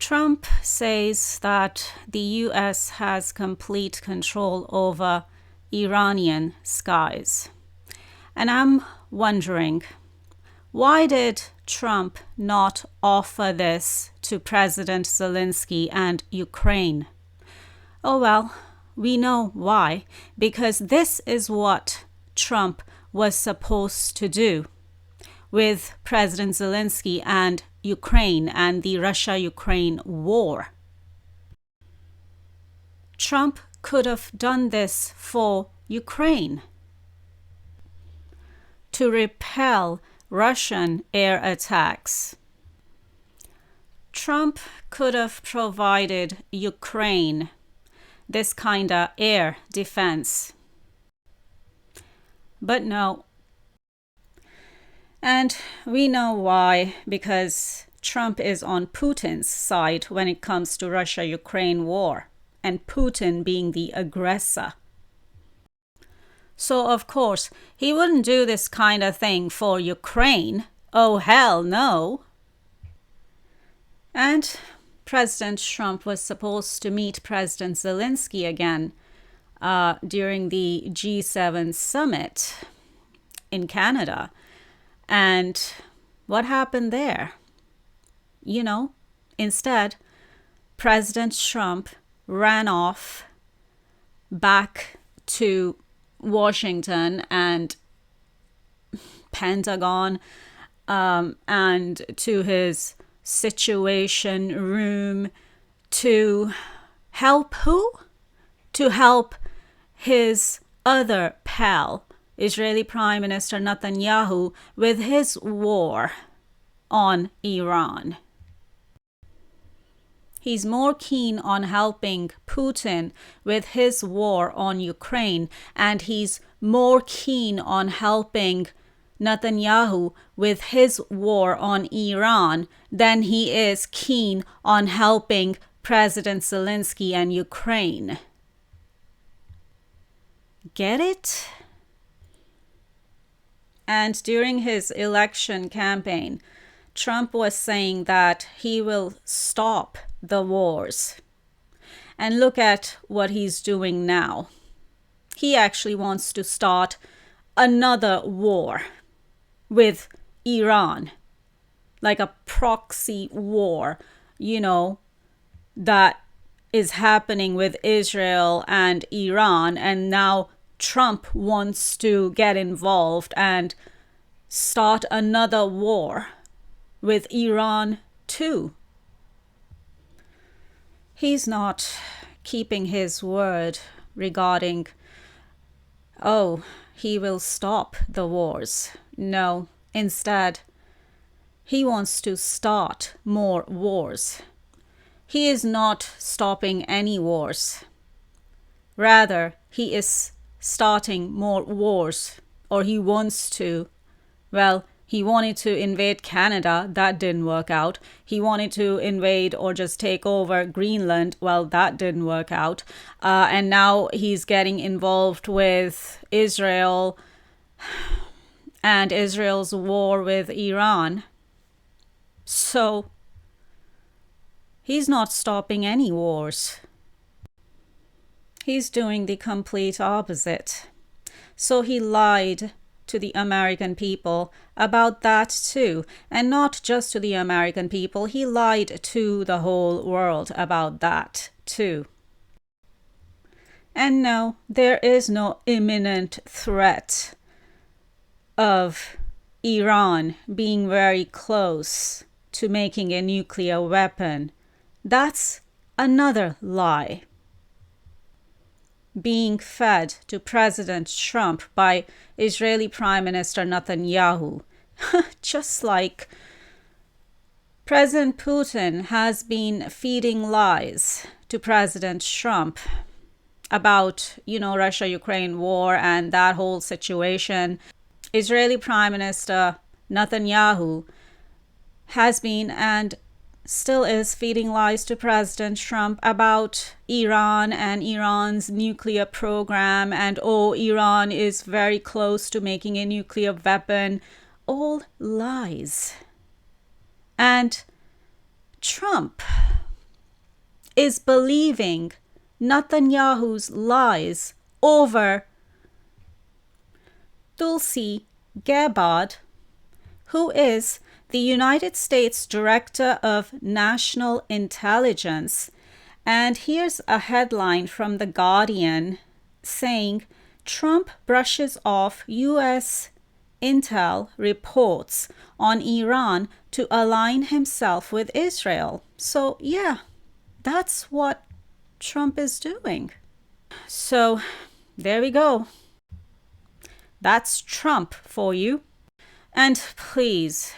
Trump says that the US has complete control over Iranian skies. And I'm wondering, why did Trump not offer this to President Zelensky and Ukraine? Oh well, we know why. Because this is what Trump was supposed to do with President Zelensky and Ukraine and the Russia-Ukraine war. Trump could have done this for Ukraine to repel Russian air attacks. Trump could have provided Ukraine this kind of air defense. But no. And we know why, because Trump is on Putin's side when it comes to Russia-Ukraine war, and Putin being the aggressor. So, of course, he wouldn't do this kind of thing for Ukraine. Oh, hell no. And President Trump was supposed to meet President Zelensky again during the G7 summit in Canada. And what happened there? You know, instead, President Trump ran off back to Washington and Pentagon and to his Situation Room to help who? To help his other pal, Israeli Prime Minister Netanyahu, with his war on Iran. He's more keen on helping Putin with his war on Ukraine, and he's more keen on helping Netanyahu with his war on Iran than he is keen on helping President Zelensky and Ukraine. Get it? And during his election campaign, Trump was saying that he will stop the wars. And look at what he's doing now. He actually wants to start another war with Iran, like a proxy war, you know, that is happening with Israel and Iran, and now Trump wants to get involved and start another war with Iran too. He's not keeping his word regarding, oh, he will stop the wars. No, instead, he wants to start more wars. He is not stopping any wars. Rather, he is starting more wars, or he wants to. Well, he wanted to invade Canada. That didn't work out. He wanted to invade or just take over Greenland. Well, that didn't work out. And now he's getting involved with Israel and Israel's war with Iran. So, he's not stopping any wars. He's doing the complete opposite. So he lied to the American people about that too. And not just to the American people, he lied to the whole world about that too. And no, there is no imminent threat of Iran being very close to making a nuclear weapon. That's another lie being fed to President Trump by Israeli Prime Minister Netanyahu. Just like President Putin has been feeding lies to President Trump about, you know, Russia-Ukraine war and that whole situation. Israeli Prime Minister Netanyahu has been and still is feeding lies to President Trump about Iran and Iran's nuclear program, and oh, Iran is very close to making a nuclear weapon. All lies. And Trump is believing Netanyahu's lies over Tulsi Gabbard, who is the United States Director of National Intelligence. And here's a headline from The Guardian saying, Trump brushes off U.S. intel reports on Iran to align himself with Israel. So yeah, that's what Trump is doing. So there we go. That's Trump for you. And please,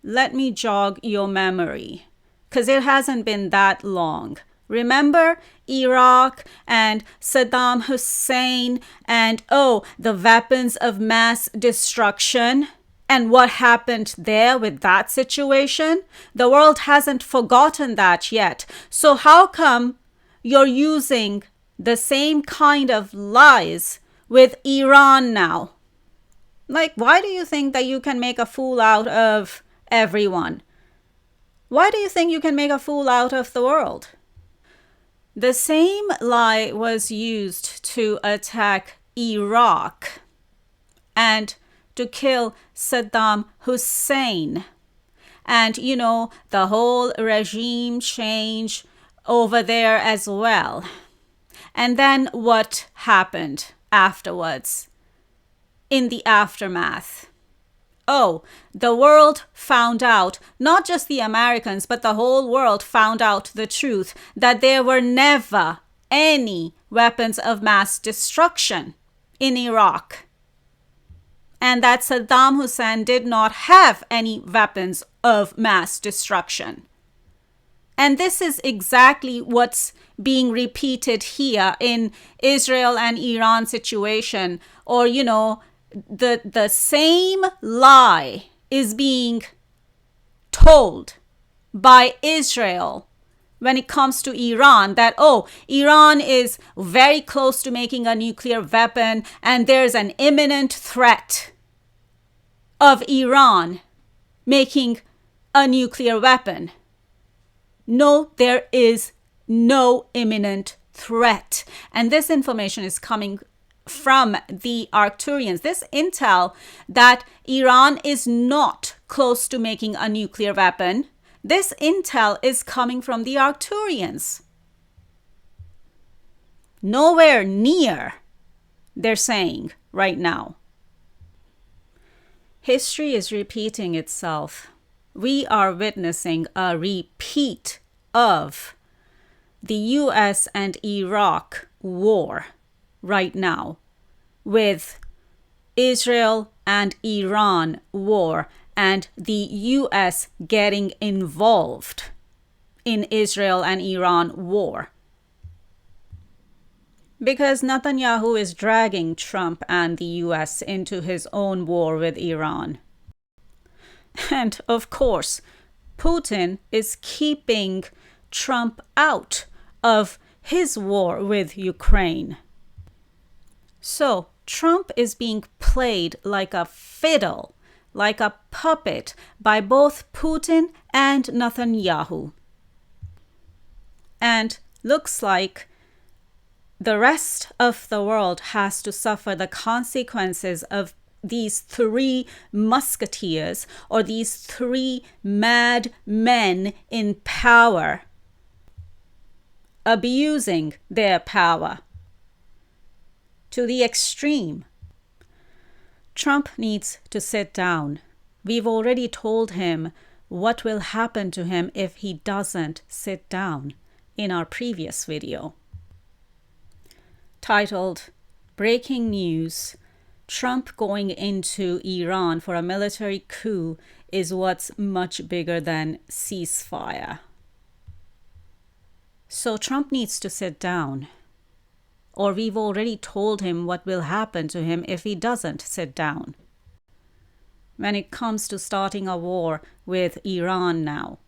let me jog your memory, because it hasn't been that long. Remember Iraq and Saddam Hussein and, the weapons of mass destruction? And what happened there with that situation? The world hasn't forgotten that yet. So how come you're using the same kind of lies with Iran now? Like, why do you think that you can make a fool out of everyone? Why do you think you can make a fool out of the world? The same lie was used to attack Iraq and to kill Saddam Hussein. And, the whole regime change over there as well. And then what happened afterwards? In the aftermath. The world found out, not just the Americans, but the whole world found out the truth that there were never any weapons of mass destruction in Iraq. And that Saddam Hussein did not have any weapons of mass destruction. And this is exactly what's being repeated here in Israel and Iran situation. Or, the same lie is being told by Israel when it comes to Iran, that, Iran is very close to making a nuclear weapon and there's an imminent threat of Iran making a nuclear weapon. No, there is no imminent threat. And this information is coming from the Arcturians. This intel that Iran is not close to making a nuclear weapon, this intel is coming from the Arcturians. Nowhere near, they're saying right now. History is repeating itself. We are witnessing a repeat of the US and Iraq war right now, with Israel and Iran war and the US getting involved in Israel and Iran war. Because Netanyahu is dragging Trump and the US into his own war with Iran. And of course, Putin is keeping Trump out of his war with Ukraine. So Trump is being played like a fiddle, like a puppet by both Putin and Netanyahu. And looks like the rest of the world has to suffer the consequences of these three musketeers, or these three mad men in power, abusing their power to the extreme. Trump needs to sit down. We've already told him what will happen to him if he doesn't sit down in our previous video, titled Breaking News: Trump going into Iran for a military coup is what's much bigger than ceasefire. So Trump needs to sit down. Or we've already told him what will happen to him if he doesn't sit down. When it comes to starting a war with Iran now,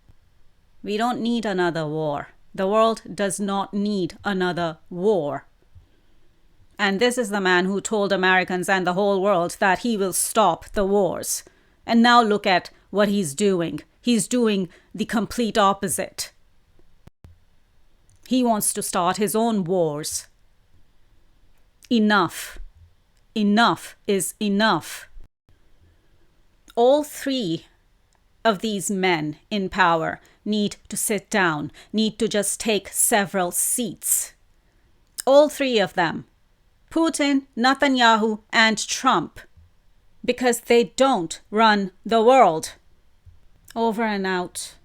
we don't need another war. The world does not need another war. And this is the man who told Americans and the whole world that he will stop the wars. And now look at what he's doing. He's doing the complete opposite. He wants to start his own wars. Enough. Enough is enough. All three of these men in power need to sit down, need to just take several seats. All three of them. Putin, Netanyahu, and Trump. Because they don't run the world. Over and out.